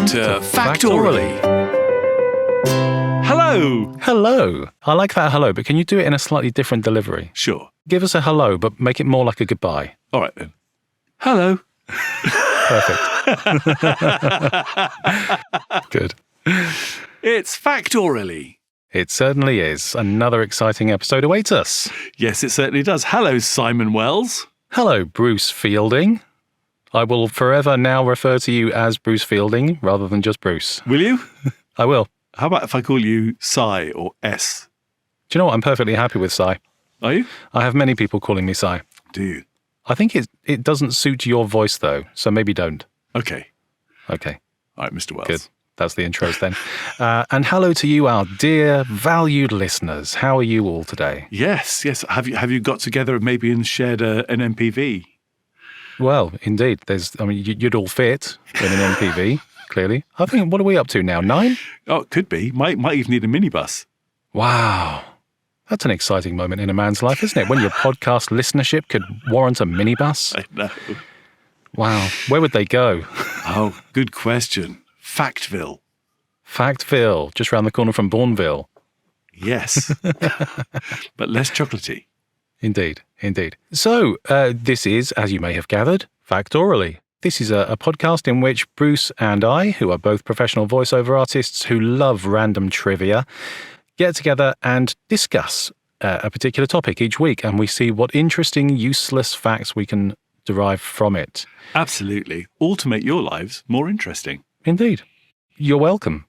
to Factoraly. Hello. Hello. I like that hello, but can you do it in a slightly different delivery? Sure. Give us a hello, but make it more like a goodbye. All right then. Hello. Perfect. Good. It's Factoraly. It certainly is. Another exciting episode awaits us. Yes, it certainly does. Hello, Simon Wells. Hello, Bruce Fielding. I will forever now refer to you as Bruce Fielding rather than just Bruce. Will you? I will. How about if I call you Si or S? Do you know what? I'm perfectly happy with Si. Are you? I have many people calling me Si. Do you? I think it doesn't suit your voice, though, so maybe don't. Okay. Okay. All right, Mr. Wells. Good. That's the intros then. And hello to you, our dear, valued listeners. How are you all today? Yes. Have you got together maybe and shared an MPV? Well, indeed. You'd all fit in an MPV, clearly. I think, what are we up to now? 9? Oh, it could be. Might even need a minibus. Wow. That's an exciting moment in a man's life, isn't it? When your podcast listenership could warrant a minibus. I know. Wow. Where would they go? Oh, good question. Factville. Factville, just round the corner from Bourneville. Yes. But less chocolatey. Indeed. So, this is, as you may have gathered, Factoraly. This is a podcast in which Bruce and I, who are both professional voiceover artists who love random trivia, get together and discuss a particular topic each week, and we see what interesting, useless facts we can derive from it. Absolutely. All to make your lives more interesting. Indeed. You're welcome.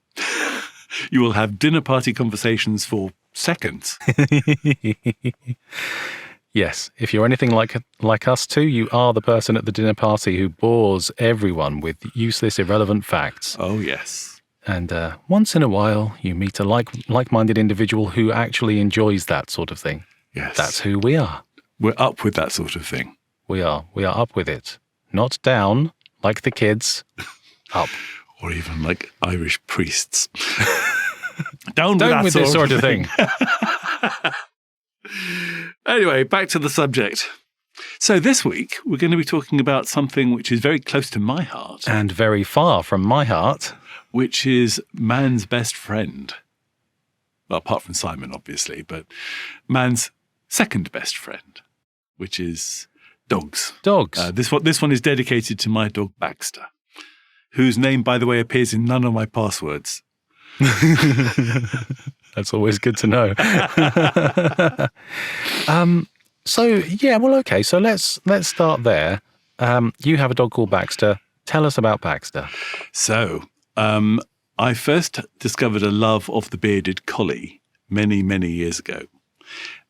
You will have dinner party conversations for seconds. Yes, if you're anything like us two, you are the person at the dinner party who bores everyone with useless, irrelevant facts. Oh, yes. And once in a while, you meet a like-minded individual who actually enjoys that sort of thing. Yes. That's who we are. We're up with that sort of thing. We are up with it. Not down, like the kids. Up. Or even like Irish priests. Down with this sort of thing. Anyway, back to the subject. So this week, we're going to be talking about something which is very close to my heart. And very far from my heart. Which is man's best friend. Well, apart from Simon, obviously, but man's second best friend, which is dogs. Dogs. This one is dedicated to my dog Baxter, whose name, by the way, appears in none of my passwords. That's always good to know. Okay. So let's start there. You have a dog called Baxter. Tell us about Baxter. So, I first discovered a love of the bearded collie many, many years ago.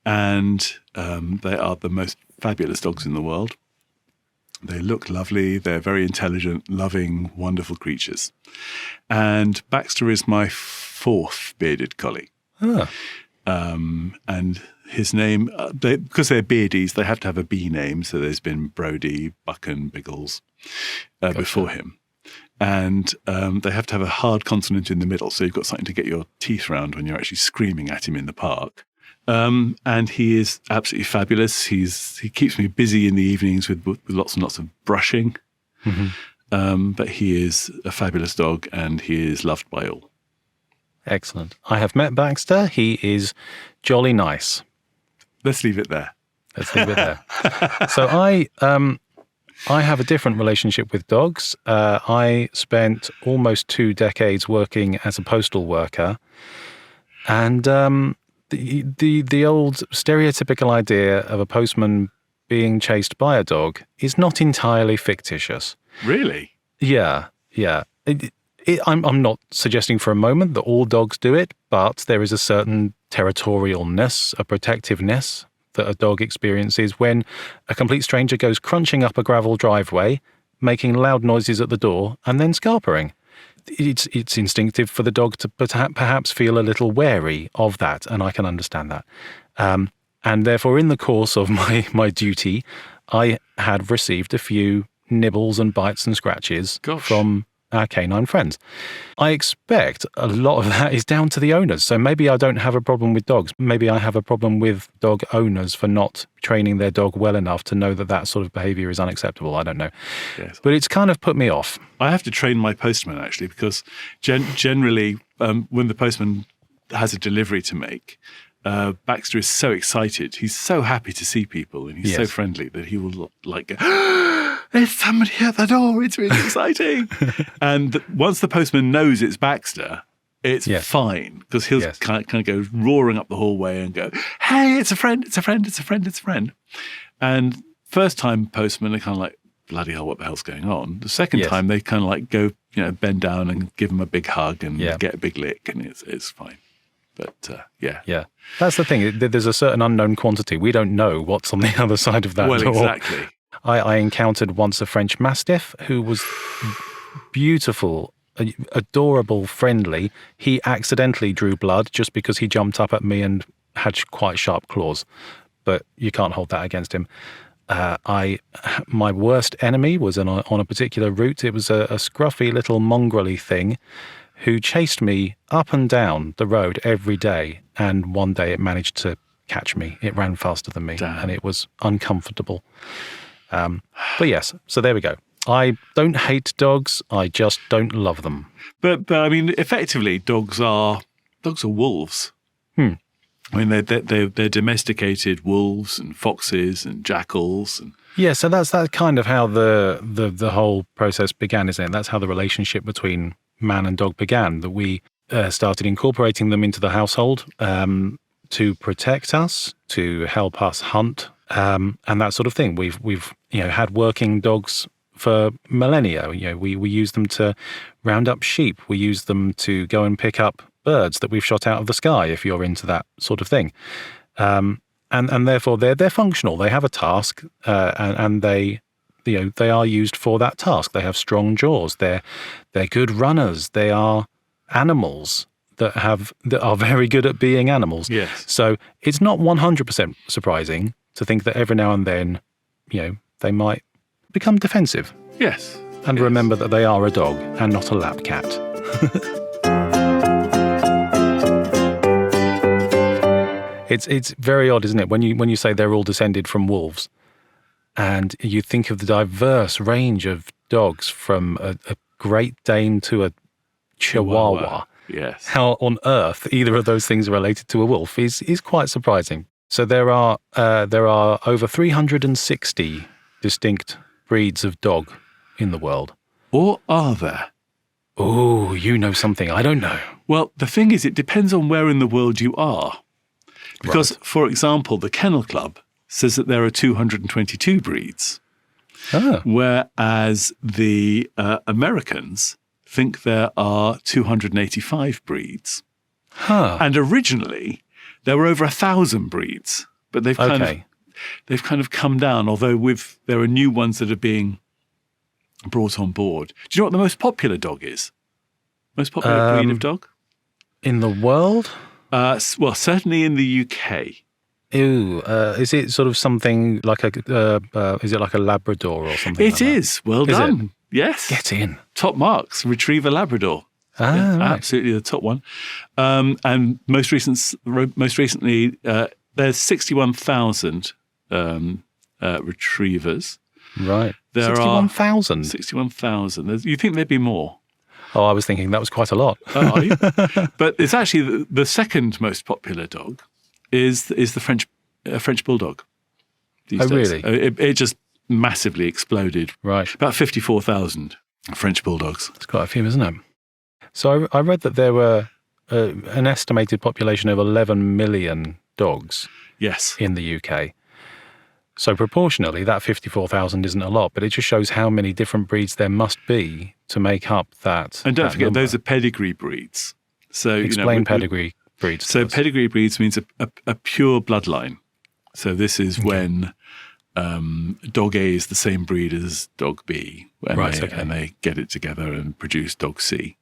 And they are the most fabulous dogs in the world. They look lovely. They're very intelligent, loving, wonderful creatures. And Baxter is my 4th bearded collie. Ah. And his name, because they're beardies, they have to have a B name. So there's been Brody, Buchan, Biggles before him. And they have to have a hard consonant in the middle. So you've got something to get your teeth around when you're actually screaming at him in the park. And he is absolutely fabulous. He keeps me busy in the evenings with lots and lots of brushing. Mm-hmm. But he is a fabulous dog and he is loved by all. Excellent. I have met Baxter. He is jolly nice. Let's leave it there. So I have a different relationship with dogs. I spent almost 2 decades working as a postal worker. And the old stereotypical idea of a postman being chased by a dog is not entirely fictitious. Really? Yeah. I'm not suggesting for a moment that all dogs do it, but there is a certain territorialness, a protectiveness that a dog experiences when a complete stranger goes crunching up a gravel driveway, making loud noises at the door, and then scarpering. It's instinctive for the dog to perhaps feel a little wary of that, and I can understand that. And therefore, in the course of my duty, I had received a few nibbles and bites and scratches from our canine friends. I expect a lot of that is down to the owners. So maybe I don't have a problem with dogs. Maybe I have a problem with dog owners for not training their dog well enough to know that that sort of behavior is unacceptable. I don't know. Yes. But it's kind of put me off. I have to train my postman, actually, because generally when the postman has a delivery to make, Baxter is so excited. He's so happy to see people, and he's so friendly that he will like go, there's somebody at the door. It's really exciting. And once the postman knows it's Baxter, it's fine, because he'll kind of go roaring up the hallway and go, hey, it's a friend, it's a friend, it's a friend, it's a friend. And first time postmen are kind of like, bloody hell, what the hell's going on? The second time they kind of like go, bend down and give him a big hug and get a big lick, and it's fine. But yeah, that's the thing. There's a certain unknown quantity. We don't know what's on the other side of that door. Exactly. I encountered once a French Mastiff who was beautiful, adorable, friendly. He accidentally drew blood just because he jumped up at me and had quite sharp claws. But you can't hold that against him. My worst enemy was on a particular route. It was a scruffy little mongrelly thing who chased me up and down the road every day, and one day it managed to catch me. It ran faster than me. Damn. And it was uncomfortable. But yes, so there we go. I don't hate dogs, I just don't love them. But I mean, effectively, dogs are wolves. I mean, they're domesticated wolves and foxes and jackals. And yeah, so that's kind of how the whole process began, isn't it? That's how the relationship between man and dog began, that we started incorporating them into the household to protect us, to help us hunt, and that sort of thing. We've had working dogs for millennia. We use them to round up sheep. We use them to go and pick up birds that we've shot out of the sky, if you're into that sort of thing. And therefore they're functional. They have a task, and they are used for that task. They have strong jaws. They're good runners. They are animals that are very good at being animals. Yes. So it's not 100% surprising to think that every now and then, they might become defensive. Yes. And remember that they are a dog and not a lap cat. It's very odd, isn't it, when you say they're all descended from wolves, and you think of the diverse range of dogs from a Great Dane to a Chihuahua. Yes. How on earth either of those things are related to a wolf is quite surprising. So there are over 360 distinct breeds of dog in the world. Or are there? Oh, you know something I don't know. Well, the thing is, it depends on where in the world you are. Because, for example, the Kennel Club says that there are 222 breeds, whereas the Americans think there are 285 breeds. And originally, there were over 1,000 breeds, but they've kind of come down, although there are new ones that are being brought on board. Do you know what the most popular dog is? Most popular breed of dog? In the world? Well, certainly in the UK. Ooh, is it sort of something like is it like a Labrador or something? It is. Well done. It? Yes. Get in. Top marks. Retriever Labrador. Right. Absolutely the top one. And most recently, there's 61,000 retrievers. Right. 61,000? 61,000. You think there'd be more? Oh, I was thinking that was quite a lot. Oh, are you? But it's actually the second most popular dog is the French Bulldog these days. Really? It just massively exploded. Right. About 54,000 French Bulldogs. It's quite a few, isn't it? So I read that there were an estimated population of 11 million dogs. Yes. In the UK. So proportionally, that 54,000 isn't a lot, but it just shows how many different breeds there must be to make up that. And don't forget, number. those are pedigree breeds. So explain pedigree breeds. So pedigree breeds means a pure bloodline. So this is when dog A is the same breed as dog B, and they get it together and produce dog C.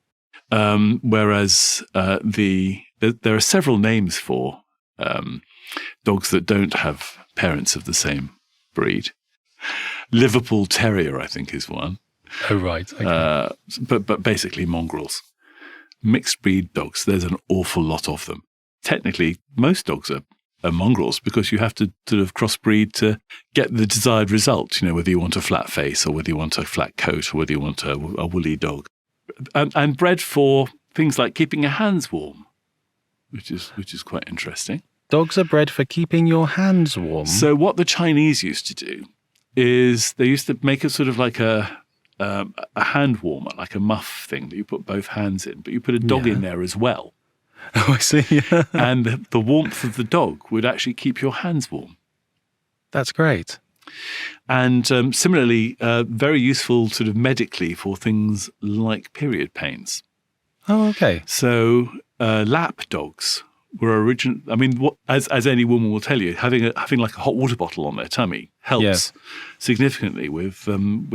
Whereas there are several names for dogs that don't have parents of the same breed. Liverpool Terrier, I think, is one. Oh, right. Okay. But basically mongrels. Mixed breed dogs, there's an awful lot of them. Technically, most dogs are mongrels because you have to sort of crossbreed to get the desired result, whether you want a flat face or whether you want a flat coat or whether you want a woolly dog. And bred for things like keeping your hands warm, which is quite interesting. Dogs are bred for keeping your hands warm. So what the Chinese used to do is they used to make a sort of like a hand warmer, like a muff thing that you put both hands in, but you put a dog in there as well. Oh, I see. And the warmth of the dog would actually keep your hands warm. That's great. And similarly, very useful sort of medically for things like period pains. Oh, okay. So lap dogs were original. I mean, as any woman will tell you, having like a hot water bottle on their tummy helps significantly with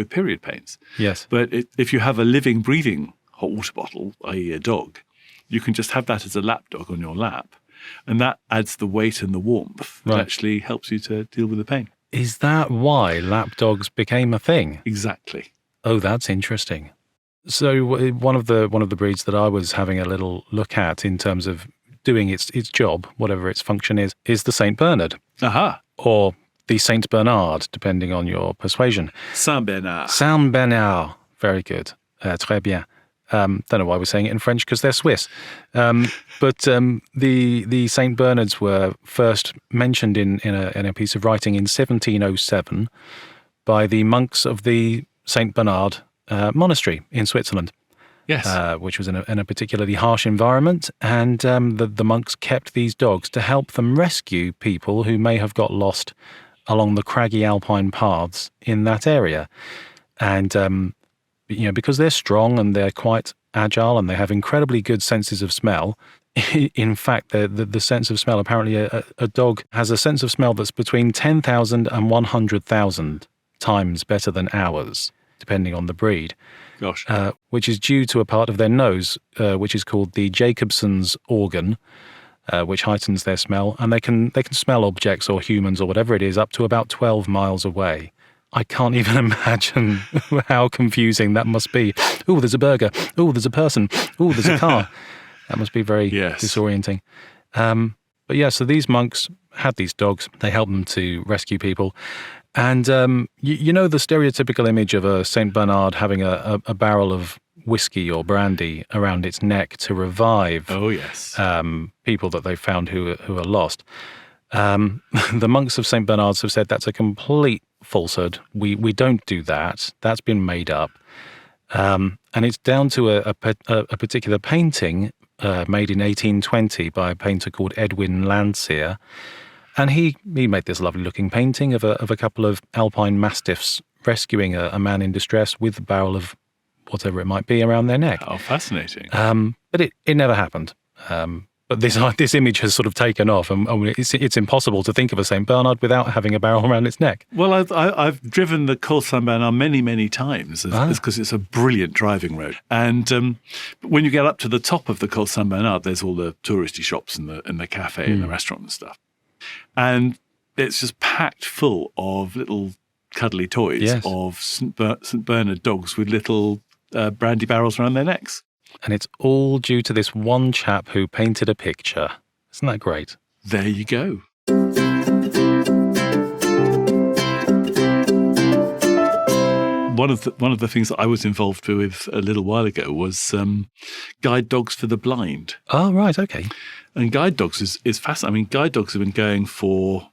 period pains. Yes. But if you have a living, breathing hot water bottle, i.e. a dog, you can just have that as a lap dog on your lap, and that adds the weight and the warmth that actually helps you to deal with the pain. Is that why lap dogs became a thing? Exactly. Oh, that's interesting. So one of the breeds that I was having a little look at in terms of doing its job, whatever its function is the Saint Bernard. Aha. Or the Saint Bernard, depending on your persuasion. Saint Bernard. Saint Bernard. Very good. Très bien. Don't know why we're saying it in French because they're Swiss. But the Saint Bernards were first mentioned in a piece of writing in 1707 by the monks of the Saint Bernard monastery in Switzerland. Yes. Which was in a particularly harsh environment. And the monks kept these dogs to help them rescue people who may have got lost along the craggy alpine paths in that area. And because they're strong and they're quite agile and they have incredibly good senses of smell. In fact, the sense of smell, apparently a dog has a sense of smell that's between 10,000 and 100,000 times better than ours, depending on the breed. Gosh. Which is due to a part of their nose, which is called the Jacobson's organ, which heightens their smell. And they can smell objects or humans or whatever it is up to about 12 miles away. I can't even imagine how confusing that must be. Oh, there's a burger. Oh, there's a person. Oh, there's a car. That must be very disorienting. But yeah, so these monks had these dogs. They helped them to rescue people. And you know the stereotypical image of a Saint Bernard having a barrel of whiskey or brandy around its neck to revive people that they found who are lost. The monks of Saint Bernard's have said that's a complete falsehood. We don't do that. That's been made up. And it's down to a particular painting made in 1820 by a painter called Edwin Landseer. And he made this lovely looking painting of a couple of alpine mastiffs rescuing a man in distress with a barrel of whatever it might be around their neck. Oh, fascinating. But it never happened. But this image has sort of taken off, and it's impossible to think of a Saint Bernard without having a barrel around its neck. Well, I've driven the Col Saint Bernard many times because it's a brilliant driving road. And when you get up to the top of the Col Saint Bernard, there's all the touristy shops and the cafe and the restaurant and stuff. And it's just packed full of little cuddly toys of St. Bernard dogs with little brandy barrels around their necks. And it's all due to this one chap who painted a picture. Isn't that great? There you go. One of the things that I was involved with a little while ago was guide dogs for the blind. Oh, right, okay. And guide dogs is fascinating. I mean, guide dogs have been going for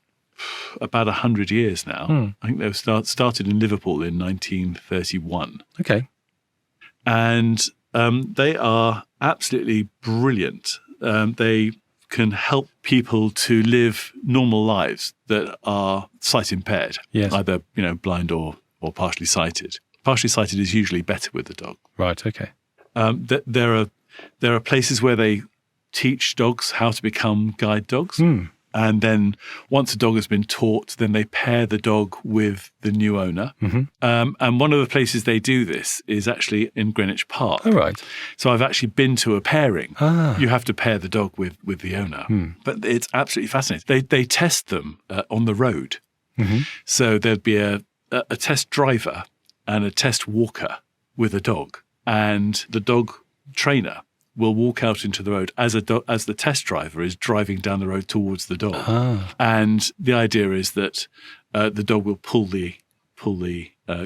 about 100 years now. I think they started in Liverpool in 1931. Okay. And they are absolutely brilliant. They can help people to live normal lives that are sight impaired, either blind or partially sighted. Partially sighted is usually better with the dog. Right. Okay. There are places where they teach dogs how to become guide dogs. And then once a dog has been taught, then they pair the dog with the new owner. And one of the places they do this is actually in Greenwich Park. Oh, right. So I've actually been to a pairing. You have to pair the dog with the owner. But it's absolutely fascinating. They test them on the road. So there'd be a test driver and a test walker. with a dog, and the dog trainer will walk out into the road as the test driver is driving down the road towards the dog. And the idea is that the dog will pull the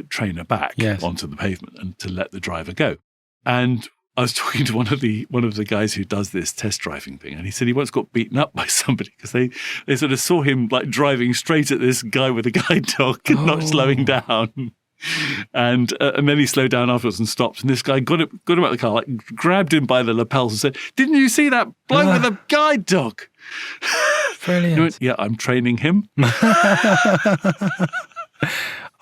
trainer back onto the pavement and to let the driver go. And I was talking to one of the guys who does this test driving thing, and he said he once got beaten up by somebody because they sort of saw him like driving straight at this guy with a guide dog and not slowing down. And then he slowed down afterwards and stopped. And this guy got him out of the car, like grabbed him by the lapels and said, "Didn't you see that bloke with a guide dog?" Brilliant. He went, "Yeah, I'm training him."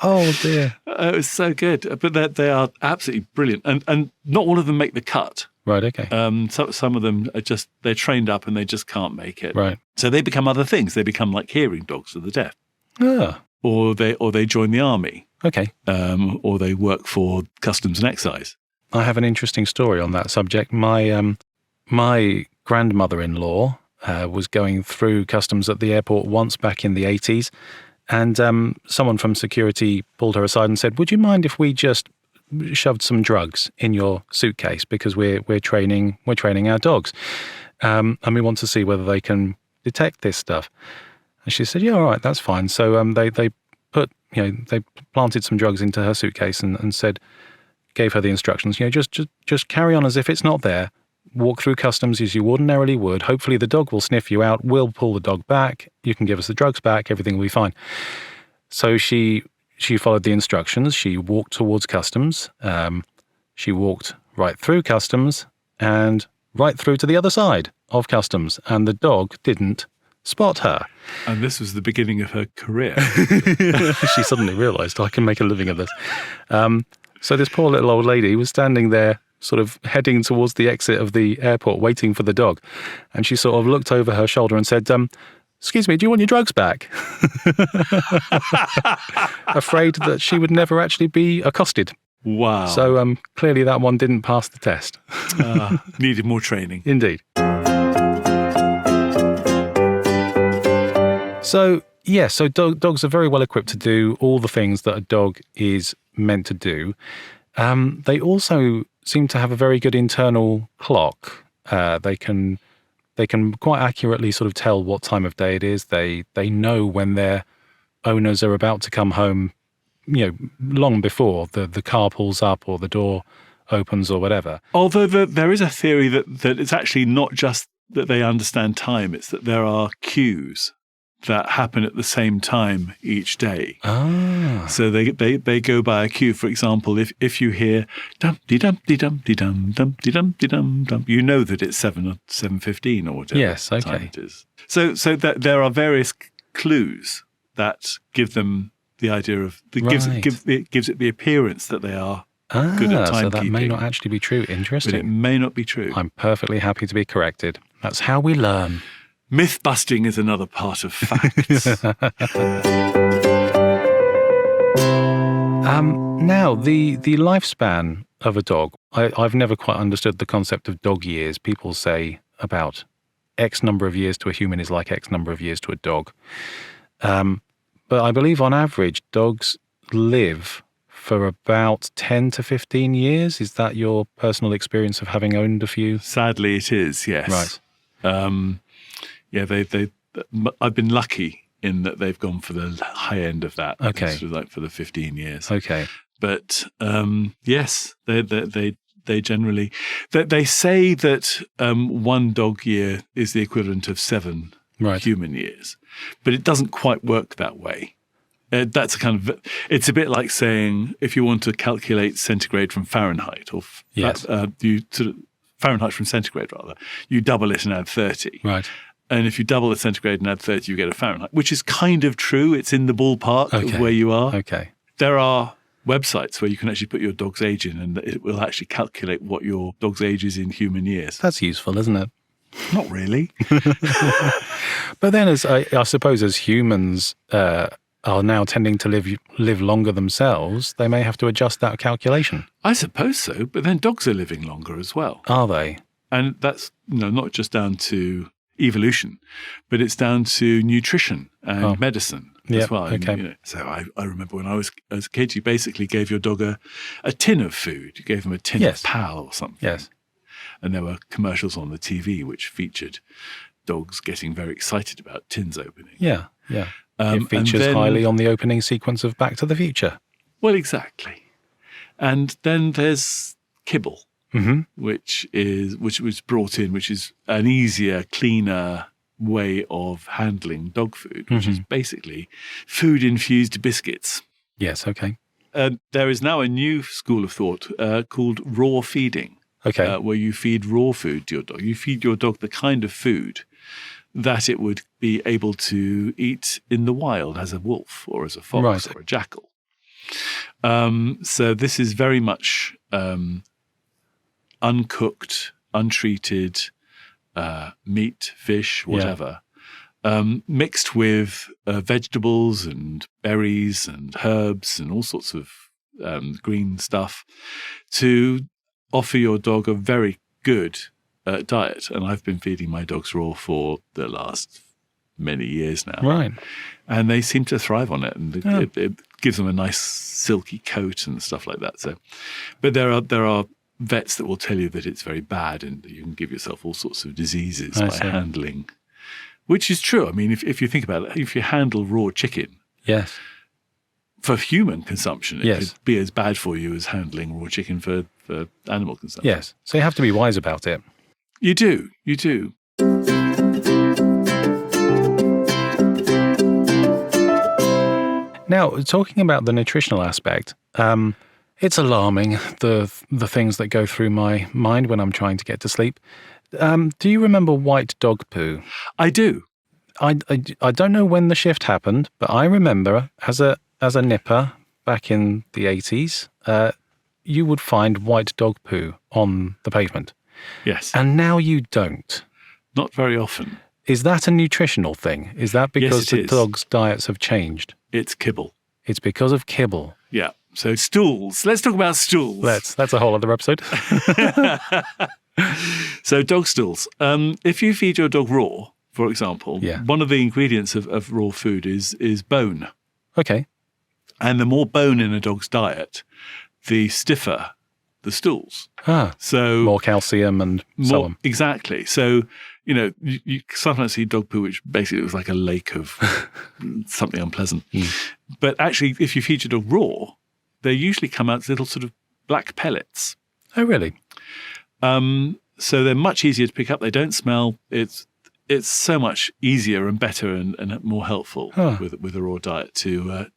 Oh dear. It was so good. But they are absolutely brilliant. And not all of them make the cut. Right, okay. So some of them are they're trained up and they just can't make it. Right. So they become other things. They become like hearing dogs for the deaf. Ah. Or they join the army. Okay. Or they work for customs and excise. I have an interesting story on that subject. My grandmother-in-law was going through customs at the airport once back in the 80s, and someone from security pulled her aside and said, "Would you mind if we just shoved some drugs in your suitcase because we're training our dogs, and we want to see whether they can detect this stuff?" And she said, "Yeah, all right, that's fine." So they put, they planted some drugs into her suitcase and said, gave her the instructions, just carry on as if it's not there. Walk through customs as you ordinarily would. Hopefully the dog will sniff you out. We'll pull the dog back. You can give us the drugs back. Everything will be fine. So she followed the instructions. She walked towards customs. She walked right through customs and right through to the other side of customs. And the dog didn't spot her. And this was the beginning of her career. She suddenly realised, I can make a living of this. So this poor little old lady was standing there sort of heading towards the exit of the airport, waiting for the dog. And she sort of looked over her shoulder and said, "Excuse me, do you want your drugs back?" Afraid that she would never actually be accosted. Wow. So clearly that one didn't pass the test. Needed more training. Indeed. So, dogs are very well equipped to do all the things that a dog is meant to do. They also seem to have a very good internal clock. They can quite accurately sort of tell what time of day it is. They know when their owners are about to come home, long before the car pulls up or the door opens or whatever. Although there is a theory that it's actually not just that they understand time, it's that there are cues that happen at the same time each day. So they go by a cue. For example, if you hear dum-de-dum-de-dum-dum-de-dum-de-dum-dum, you know that it's 7:15 or whatever time it is. So that there are various clues that give them the idea of gives it the appearance that they are good at timekeeping. So that may not actually be true. Interesting. But it may not be true. I'm perfectly happy to be corrected. That's how we learn. Myth busting is another part of facts. Now, the lifespan of a dog, I've never quite understood the concept of dog years. People say about X number of years to a human is like X number of years to a dog. But I believe on average, dogs live for about 10 to 15 years. Is that your personal experience of having owned a few? Sadly, it is, yes. Right. I've been lucky in that they've gone for the high end of that. Okay. Sort of like for the 15 years. Okay. But yes, they generally, they say that 1 dog year is the equivalent of 7 human years, but it doesn't quite work that way. That's a kind of, it's a bit like saying if you want to calculate centigrade from Fahrenheit, or you sort of, Fahrenheit from centigrade rather, you double it and add 30. Right. And if you double the centigrade and add 30, you get a Fahrenheit, which is kind of true. It's in the ballpark of where you are. Okay. There are websites where you can actually put your dog's age in and it will actually calculate what your dog's age is in human years. That's useful, isn't it? Not really. But then I suppose as humans are now tending to live longer themselves, they may have to adjust that calculation. I suppose so, but then dogs are living longer as well. Are they? And that's not just down to evolution, but it's down to nutrition and medicine as well. Okay. And, so I remember when I was a kid, you basically gave your dog a tin of food. You gave him a tin of Pal or something. Yes. And there were commercials on the TV which featured dogs getting very excited about tins opening. Yeah. It features highly on the opening sequence of Back to the Future. Well, exactly. And then there's kibble, which was brought in, which is an easier, cleaner way of handling dog food, which is basically food-infused biscuits. Yes, okay. There is now a new school of thought called raw feeding, where you feed raw food to your dog. You feed your dog the kind of food that it would be able to eat in the wild as a wolf or as a fox or a jackal. So this is very much uncooked, untreated meat, fish, whatever, mixed with vegetables and berries and herbs and all sorts of green stuff to offer your dog a very good diet. And I've been feeding my dogs raw for the last many years now. Right. And they seem to thrive on it, and it gives them a nice silky coat and stuff like that. So, but there are vets that will tell you that it's very bad and that you can give yourself all sorts of diseases by handling, which is true. I mean, if you think about it, if you handle raw chicken, for human consumption, it could be as bad for you as handling raw chicken for animal consumption. Yes. So you have to be wise about it. You do. Now, talking about the nutritional aspect, it's alarming, the things that go through my mind when I'm trying to get to sleep. Do you remember white dog poo? I do. I don't know when the shift happened, but I remember as a nipper back in the 80s, you would find white dog poo on the pavement. Yes. And now you don't. Not very often. Is that a nutritional thing? Is that because Yes, the it is. dogs' diets have changed? It's kibble. It's because of kibble. Yeah. So stools. Let's talk about stools. That's a whole other episode. So dog stools. If you feed your dog raw, for example, one of the ingredients of raw food is bone. Okay. And the more bone in a dog's diet, the stiffer the stools. So more calcium and so on. Exactly. So, you sometimes see dog poo, which basically looks like a lake of something unpleasant. But actually, if you feed your dog raw, they usually come out as little sort of black pellets. Oh, really? So they're much easier to pick up. They don't smell. It's so much easier and better and more helpful with a raw diet to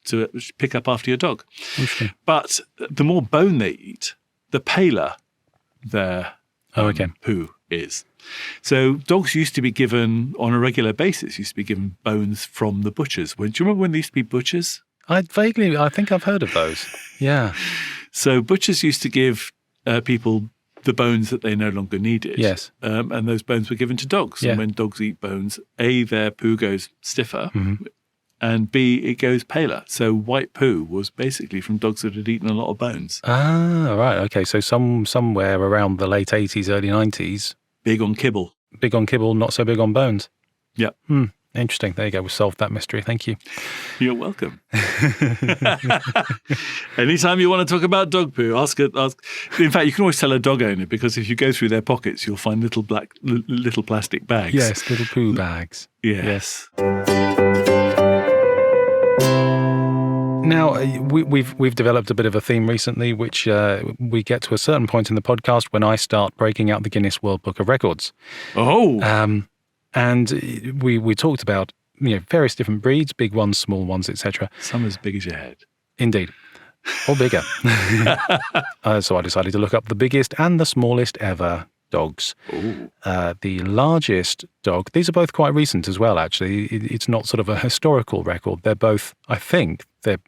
pick up after your dog. But the more bone they eat, the paler their poo is. So dogs used to be given, on a regular basis, bones from the butchers. Do you remember when there used to be butchers? I think I've heard of those. Yeah. So butchers used to give people the bones that they no longer needed. Yes. And those bones were given to dogs. Yeah. And when dogs eat bones, A, their poo goes stiffer, and B, it goes paler. So white poo was basically from dogs that had eaten a lot of bones. Ah, right. Okay. So somewhere around the late 80s, early 90s. Big on kibble. Big on kibble, not so big on bones. Yeah. Interesting. There you go. We solved that mystery. Thank you. You're welcome. Anytime you want to talk about dog poo, ask. In fact, you can always tell a dog owner, because if you go through their pockets, you'll find little plastic bags. Yes, little poo bags. Yes. Now, we've developed a bit of a theme recently, which we get to a certain point in the podcast when I start breaking out the Guinness World Book of Records. Oh. And we talked about various different breeds, big ones, small ones, etc. Some as big as your head. Indeed. Or bigger. So I decided to look up the biggest and the smallest ever dogs. The largest dog, these are both quite recent as well, actually. It's not sort of a historical record. They're both, I think, they're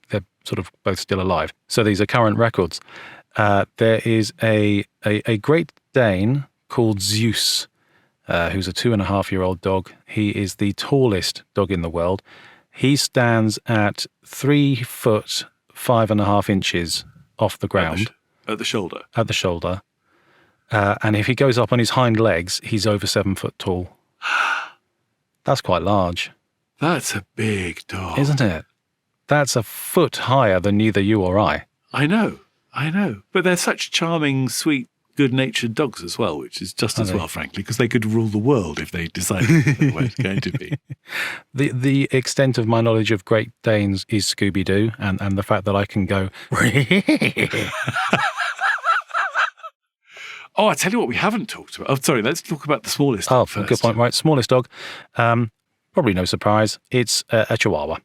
sort of both still alive. So these are current records. There is a Great Dane called Zeus, who's a 2.5-year-old dog. He is the tallest dog in the world. He stands at 3 foot 5.5 inches off the ground. At the shoulder. At the shoulder. And if he goes up on his hind legs, he's over 7 foot tall. That's quite large, That's a big dog. isn't it? That's a foot higher than neither you or I. I know. But they're such charming, sweet, good-natured dogs as well, which is just as well, frankly, because they could rule the world if they decided that they were going to be. The extent of my knowledge of Great Danes is Scooby-Doo, and the fact that I can go... Oh, I tell you what we haven't talked about. Oh, sorry, let's talk about the smallest dog first. Good point. Right, smallest dog. Probably no surprise. It's a Chihuahua.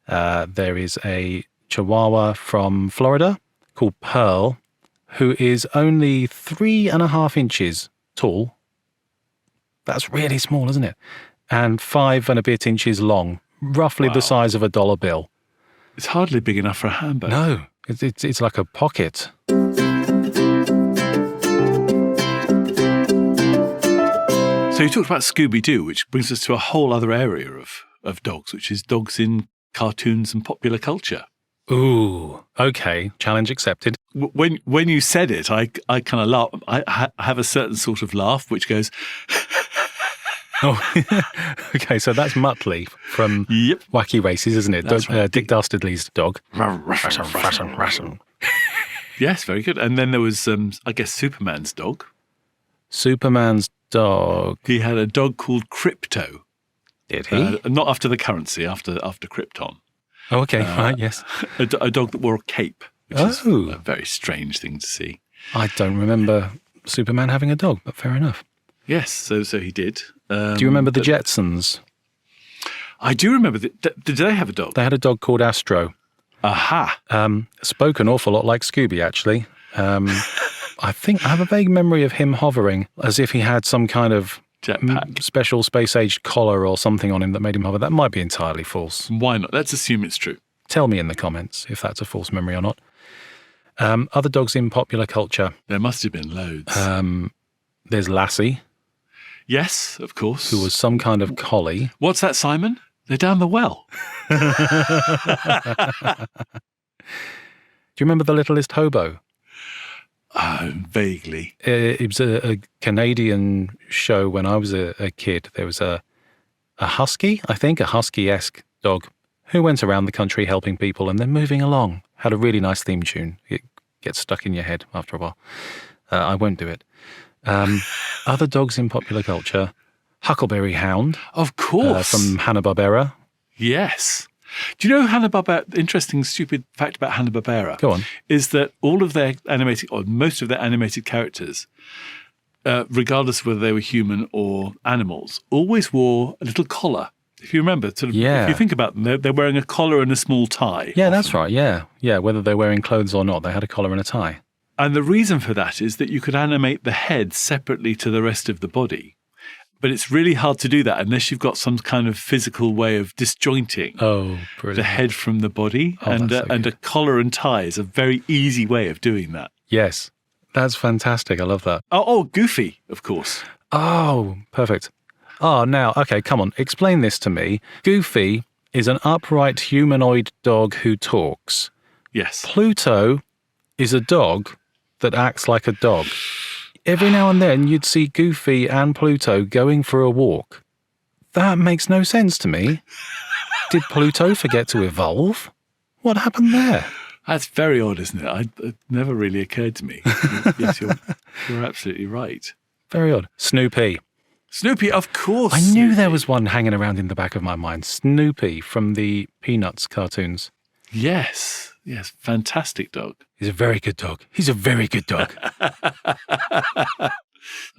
There is a Chihuahua from Florida called Pearl, who is only 3.5 inches tall. That's really small, isn't it? And 5 and a bit inches long, roughly the size of a dollar bill. It's hardly big enough for a handbag. No, it's like a pocket. So you talked about Scooby-Doo, which brings us to a whole other area of dogs, which is dogs in cartoons and popular culture. Ooh, okay, challenge accepted. When you said it, I kind of laugh. I have a certain sort of laugh which goes... Oh, okay, so that's Muttley from Wacky Races, isn't it? That's right. Dick Dastardly's dog. Yes, very good. And then there was, I guess, Superman's dog. Superman's dog. He had a dog called Crypto. Did he? Not after the currency, after Krypton. Oh, okay, right, yes. A dog that wore a cape, which is a very strange thing to see. I don't remember Superman having a dog, but fair enough. Yes, so he did. Do you remember the Jetsons? I do remember. Did they have a dog? They had a dog called Astro. Aha. Spoke an awful lot like Scooby, actually. I think I have a vague memory of him hovering as if he had some kind of jetpack, special space-aged collar or something on him that made him hover. That might be entirely false. Why not? Let's assume it's true. Tell me in the comments if that's a false memory or not. Other dogs in popular culture. There must have been loads. There's Lassie. Yes, of course. Who was some kind of collie. What's that, Simon? They're down the well. Do you remember The Littlest Hobo? Vaguely. It was a Canadian show when I was a kid. There was a husky, I think, a husky-esque dog who went around the country helping people and then moving along. Had a really nice theme tune. It gets stuck in your head after a while. I won't do it. Other dogs in popular culture. Huckleberry Hound. Of course. From Hanna-Barbera. Yes. Do you know Hanna-Barbera? Interesting, stupid fact about Hanna-Barbera. Go on. Is that all of their animated, or most of their animated characters, regardless of whether they were human or animals, always wore a little collar. If you remember, if you think about them, they're wearing a collar and a small tie. Yeah, often. That's right. Yeah. Whether they're wearing clothes or not, they had a collar and a tie. And the reason for that is that you could animate the head separately to the rest of the body. But it's really hard to do that unless you've got some kind of physical way of disjointing the head from the body. And a collar and tie is a very easy way of doing that. Yes, that's fantastic. I love that. Oh, Goofy, of course. Oh, perfect. Oh, now, okay, come on. Explain this to me. Goofy is an upright humanoid dog who talks. Yes. Pluto is a dog that acts like a dog. Every now and then you'd see Goofy and Pluto going for a walk. That makes no sense to me. Did Pluto forget to evolve? What happened there? That's very odd, isn't it? It never really occurred to me. Yes, you're absolutely right. Very odd. Snoopy. Snoopy, of course. I knew there was one hanging around in the back of my mind. Snoopy from the Peanuts cartoons. Yes, fantastic dog. He's a very good dog. He's a very good dog.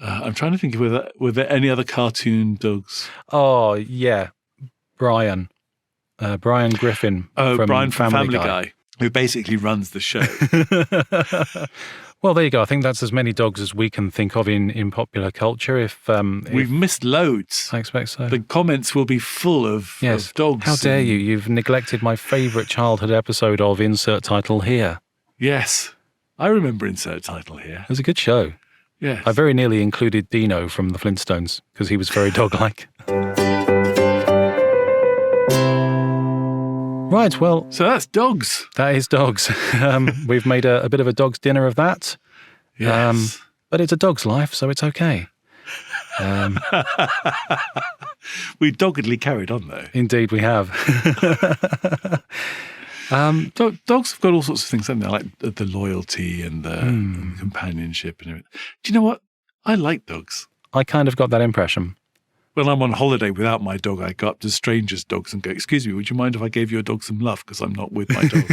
I'm trying to think, were there any other cartoon dogs? Oh, yeah. Brian Griffin from Brian from Family Guy, who basically runs the show. Well, there you go. I think that's as many dogs as we can think of in popular culture. We've missed loads. I expect so. The comments will be full of dogs. How dare you? You've neglected my favourite childhood episode of Insert Title Here. Yes. I remember Insert Title Here. It was a good show. Yes. I very nearly included Dino from the Flintstones because he was very dog-like. Right, well... So that's dogs. That is dogs. We've made a bit of a dog's dinner of that. Yes. But it's a dog's life, so it's okay. We doggedly carried on, though. Indeed, we have. Dogs have got all sorts of things, haven't they? Like the loyalty and the companionship and everything. Do you know what? I like dogs. I kind of got that impression. When I'm on holiday without my dog, I go up to strangers' dogs and go, "Excuse me, would you mind if I gave your dog some love because I'm not with my dog?"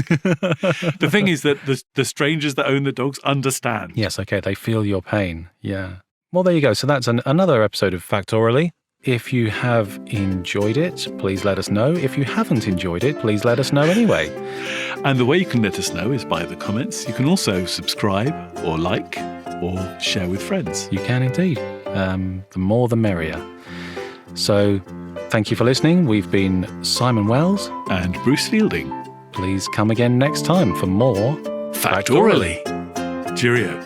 The thing is that the strangers that own the dogs understand. Yes, okay, they feel your pain. Yeah. Well, there you go. So that's another episode of Factoraly. If you have enjoyed it, please let us know. If you haven't enjoyed it, please let us know anyway. And the way you can let us know is by the comments. You can also subscribe or like or share with friends. You can indeed. The more the merrier. So, thank you for listening. We've been Simon Wells and Bruce Fielding. Please come again next time for more Factoraly. Cheerio.